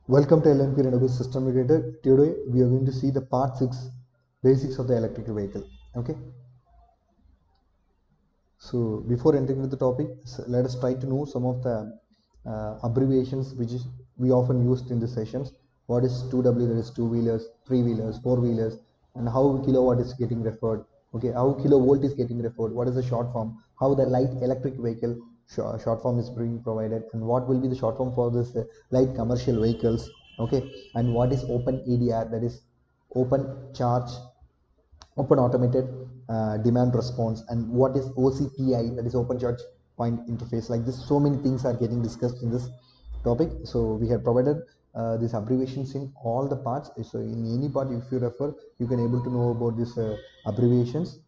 Welcome to LNP Renewable System Integrator. Today we are going to see the part 6 basics of the electrical vehicle. Okay. So before entering into the topic, let us try to know some of the abbreviations which is we often used in the sessions. What is 2W, that is two-wheelers, three-wheelers, four-wheelers, and how kilowatt is getting referred. Okay, how kilovolt is getting referred. What is the short form? How the light electric vehicle short form is being provided, and what will be the short form for this light commercial vehicles. Okay, and what is open ADR, that is open charge open automated demand response, and what is OCPI, that is open charge point interface. Like this, so many things are getting discussed in this topic. So we have provided these abbreviations in all the parts. So in any part, if you refer, you can able to know about these abbreviations.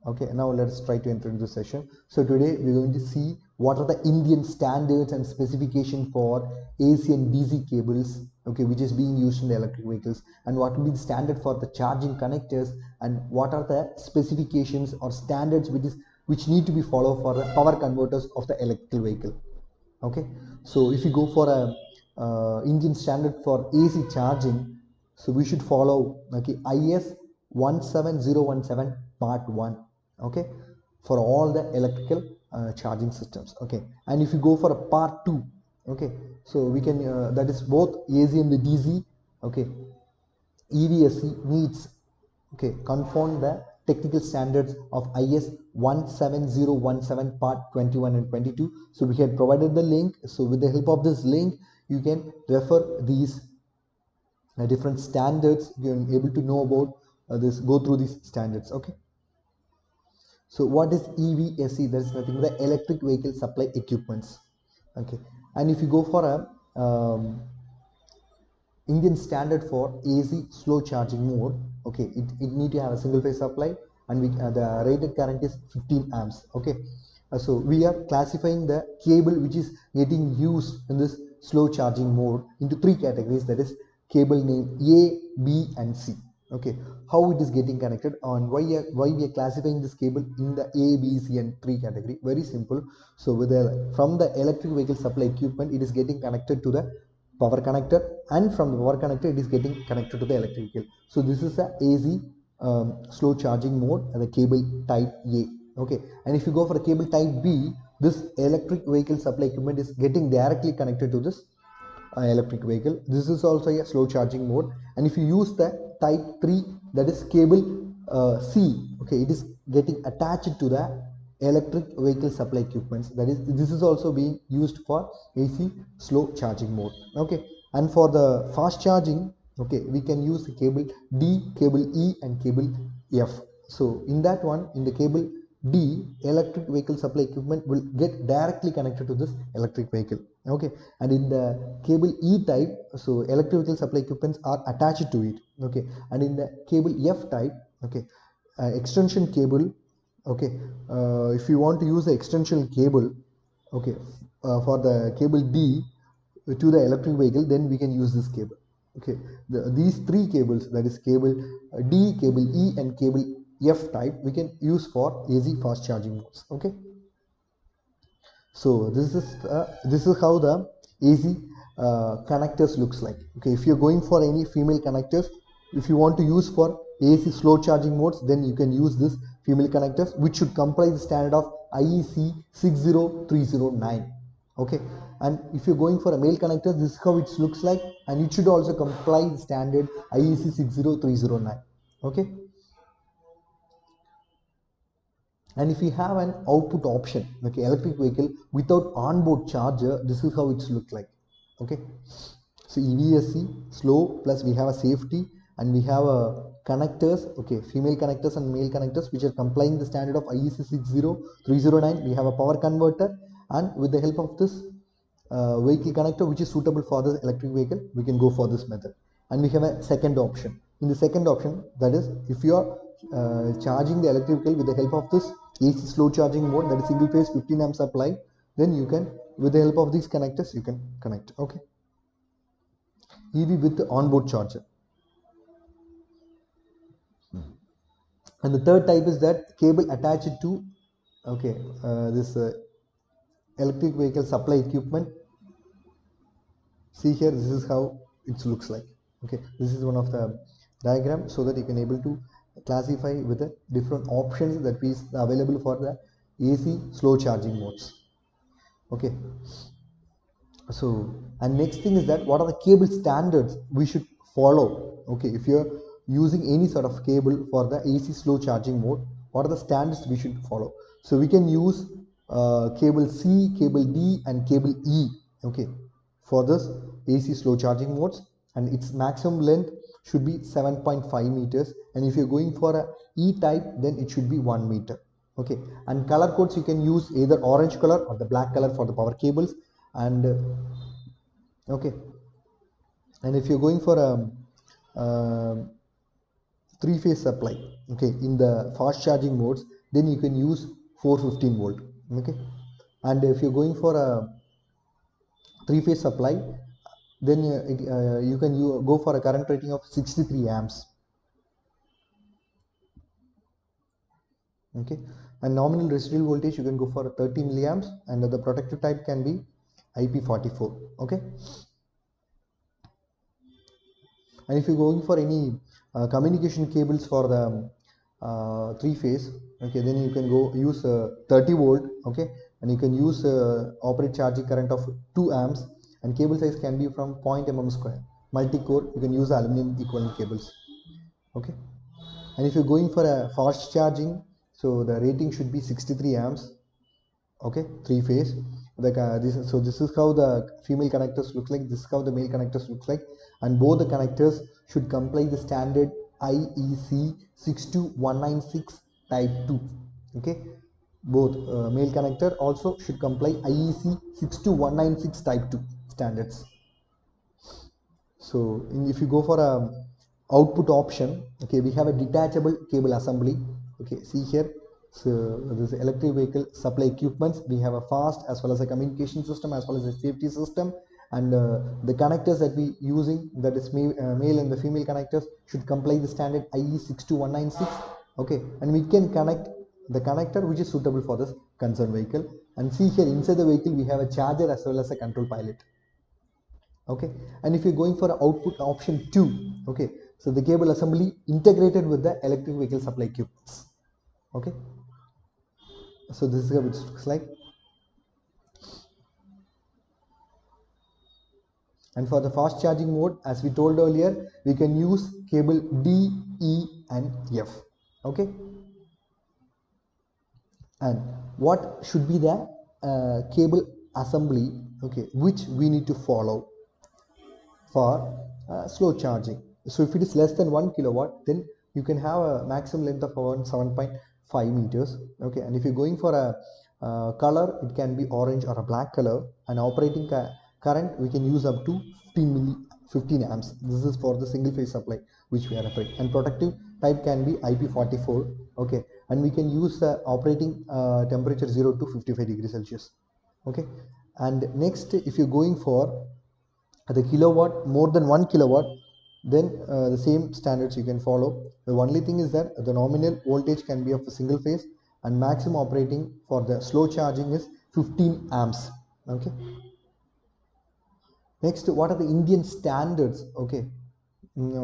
Okay, now let's try to enter into the session. So today we're going to see what are the Indian standards and specification for AC and DC cables, okay, which is being used in the electric vehicles, and what will be the standard for the charging connectors, and what are the specifications or standards which need to be followed for the power converters of the electrical vehicle. Okay, so if you go for a Indian standard for AC charging, so we should follow, okay, IS 17017 part 1, okay, for all the electrical charging systems. Okay, and if you go for a part 2, okay, so we can that is both AC and the DC. Okay, EVSC needs, okay, conform the technical standards of IS 17017 part 21 and 22. So we had provided the link. So with the help of this link, you can refer these different standards. You are able to know about this, go through these standards. Okay, so what is EVSE? That is nothing but the electric vehicle supply equipments. Okay, and if you go for a Indian standard for AC slow charging mode, okay, it need to have a single phase supply, and the rated current is 15 amps. Okay, so we are classifying the cable which is getting used in this slow charging mode into three categories, that is cable name A, B and C. Okay, how it is getting connected, and why we are classifying this cable in the A, B, C and 3 category? Very simple. So with from the electric vehicle supply equipment, it is getting connected to the power connector, and from the power connector it is getting connected to the electric vehicle. So this is a AC slow charging mode, the cable type A. Okay, and if you go for a cable type B, this electric vehicle supply equipment is getting directly connected to this electric vehicle. This is also a slow charging mode. And if you use the type 3, that is cable C, okay, it is getting attached to the electric vehicle supply equipments. That is, this is also being used for AC slow charging mode. Okay, and for the fast charging, okay, we can use the cable D, cable E and cable F. So in that one, in the cable D, electric vehicle supply equipment will get directly connected to this electric vehicle. Okay, and in the cable E type, so electric vehicle supply equipments are attached to it. Okay, and in the cable F type, okay, extension cable. Okay, if you want to use the extension cable, okay, for the cable D to the electric vehicle, then we can use this cable. Okay, these three cables, that is cable D, cable E and cable F type, we can use for AC fast charging modes. Okay, so this is how the AC connectors looks like. Okay, if you're going for any female connectors, if you want to use for AC slow charging modes, then you can use this female connectors, which should comply the standard of IEC 60309. Okay, and if you're going for a male connector, this is how it looks like, and it should also comply the standard IEC 60309. Okay, and if you have an output option, okay, electric vehicle without onboard charger, this is how it's look like. Okay, so EVSC slow, plus we have a safety, and we have a connectors, okay, female connectors and male connectors, which are complying the standard of IEC 60309. We have a power converter, and with the help of this vehicle connector which is suitable for the electric vehicle, we can go for this method. And we have a second option. In the second option, that is, if you are charging the electric vehicle with the help of this AC slow charging mode, that is single phase 15 amp supply, then you can, with the help of these connectors, you can connect. Okay, EV with the onboard charger. And the third type is that cable attached to, okay, this electric vehicle supply equipment. See here, this is how it looks like. Okay, this is one of the diagram so that you can able to classify with the different options that is available for the AC slow charging modes. Okay, so and next thing is that what are the cable standards we should follow. Okay, if you're using any sort of cable for the AC slow charging mode, what are the standards we should follow? So we can use cable C, cable D and cable E. Okay, for this AC slow charging modes, and its maximum length should be 7.5 meters, and if you're going for a E type then it should be 1 meter. Okay, and color codes you can use either orange color or the black color for the power cables. And okay, and if you're going for a three-phase supply, okay, in the fast charging modes, then you can use 415 volt. Okay, and if you're going for a three-phase supply, then you can go for a current rating of 63 amps. Okay, and nominal residual voltage you can go for 30 milliamps, and the protective type can be IP44. Okay, and if you're going for any communication cables for the three phase, okay, then you can go use 30 volt. Okay, and you can use operate charging current of 2 amps, and cable size can be from 0.mm square. Multi-core you can use aluminum equivalent cables. Okay, and if you're going for a fast charging, so the rating should be 63 amps. Okay, three phase. This is how the female connectors look like, this is how the male connectors look like, and both the connectors should comply the standard IEC 62196 type 2. Okay, both male connector also should comply IEC 62196 type 2 standards. So if you go for a output option, okay, we have a detachable cable assembly. Okay, see here, so this electric vehicle supply equipments, we have a fast as well as a communication system as well as a safety system, and the connectors that we using, that is male and the female connectors, should comply the standard IE 62196. Okay, and we can connect the connector which is suitable for this concerned vehicle. And see here, inside the vehicle we have a charger as well as a control pilot. Okay, and if you're going for output option 2, okay, so the cable assembly integrated with the electric vehicle supply equipments. Okay, so this is how it looks like. And for the fast charging mode, as we told earlier, we can use cable D, E and F. Okay, and what should be the cable assembly, okay, which we need to follow for slow charging? So if it is less than 1 kilowatt, then you can have a maximum length of around 7.5 meters. Okay, and if you're going for a color, it can be orange or a black color, and operating current we can use up to 15 amps. This is for the single phase supply which we are referring, and protective type can be IP44. Okay, and we can use the operating temperature 0 to 55 degrees Celsius. Okay, and next, if you're going for the kilowatt more than 1 kilowatt, then the same standards you can follow. The only thing is that the nominal voltage can be of a single phase, and maximum operating for the slow charging is 15 amps. Okay, next, what are the Indian standards? Okay,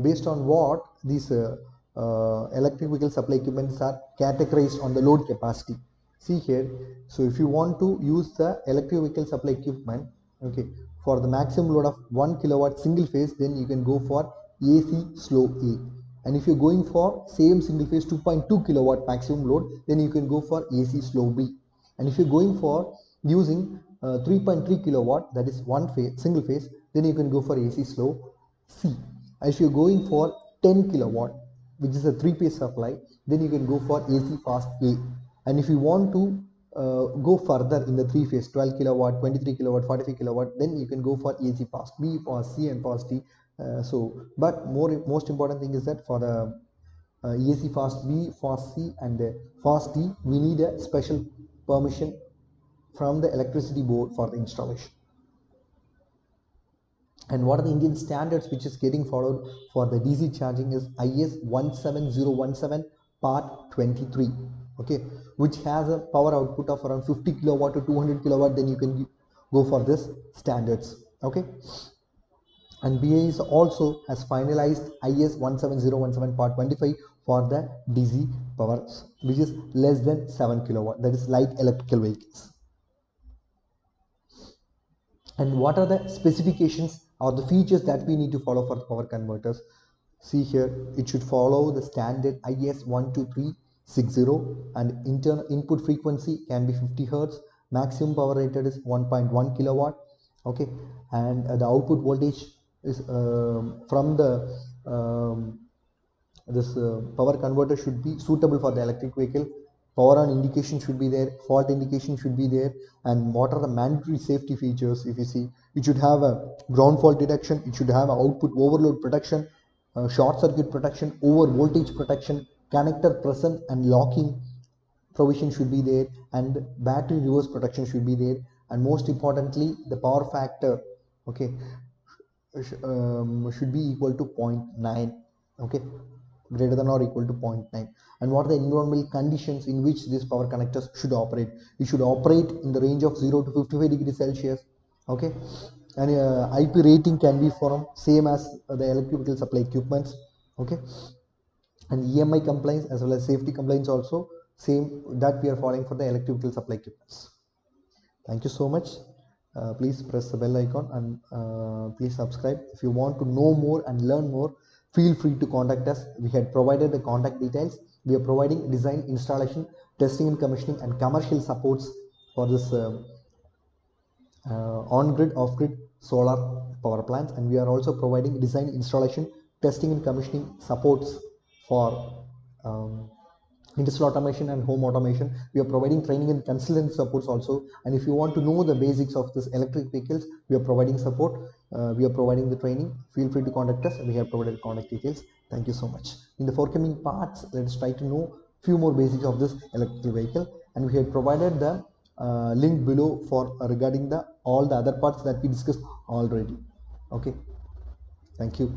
based on what these electric vehicle supply equipments are categorized on the load capacity. See here, so if you want to use the electric vehicle supply equipment, okay, for the maximum load of 1 kilowatt single phase, then you can go for AC slow A. And if you're going for same single phase 2.2 kilowatt maximum load, then you can go for AC slow B. And if you're going for using 3.3 kilowatt, that is one phase single phase, then you can go for AC slow C. And if you're going for 10 kilowatt, which is a three-phase supply, then you can go for AC fast A. And if you want to go further in the three phase, 12 kilowatt, 23 kilowatt, 45 kilowatt, then you can go for AC fast B, fast C and fast D. But most important thing is that for the AC fast B, fast C and fast D, we need a special permission from the electricity board for the installation. And what are the Indian standards which is getting followed for the DC charging is IS 17017 part 23, okay, which has a power output of around 50 kilowatt to 200 kilowatt, then you can go for this standards. Okay, And BAE also has finalized IS 17017 part 25 for the DC power, which is less than 7 kilowatt, that is light electrical vehicles. And what are the specifications or the features that we need to follow for the power converters? See here, it should follow the standard IS 12360, and internal input frequency can be 50 hertz, maximum power rated is 1.1 kilowatt. Okay, and the output voltage is from the this power converter should be suitable for the electric vehicle. Power on indication should be there, fault indication should be there. And what are the mandatory safety features? If you see, it should have a ground fault detection, it should have a output overload protection, short circuit protection, over voltage protection, connector present and locking provision should be there, and battery reverse protection should be there. And most importantly, the power factor, okay, should be equal to 0.9, okay, greater than or equal to 0.9. And what are the environmental conditions in which these power connectors should operate? It should operate in the range of 0 to 55 degrees Celsius, okay. And IP rating can be from same as the electrical supply equipments, okay. And EMI compliance as well as safety compliance also same that we are following for the electrical supply equipments. Thank you so much. Please press the bell icon and please subscribe. If you want to know more and learn more, feel free to contact us. We had provided the contact details. We are providing design, installation, testing and commissioning and commercial supports for this on-grid, off-grid solar power plants, and we are also providing design, installation, testing and commissioning supports for industrial automation and home automation. We are providing training and consultant supports also. And if you want to know the basics of this electric vehicles, we are providing support. We are providing the training. Feel free to contact us. We have provided contact details. Thank you so much. In the forthcoming parts, let's try to know few more basics of this electric vehicle, and we have provided the link below for regarding the all the other parts that we discussed already. Okay, thank you.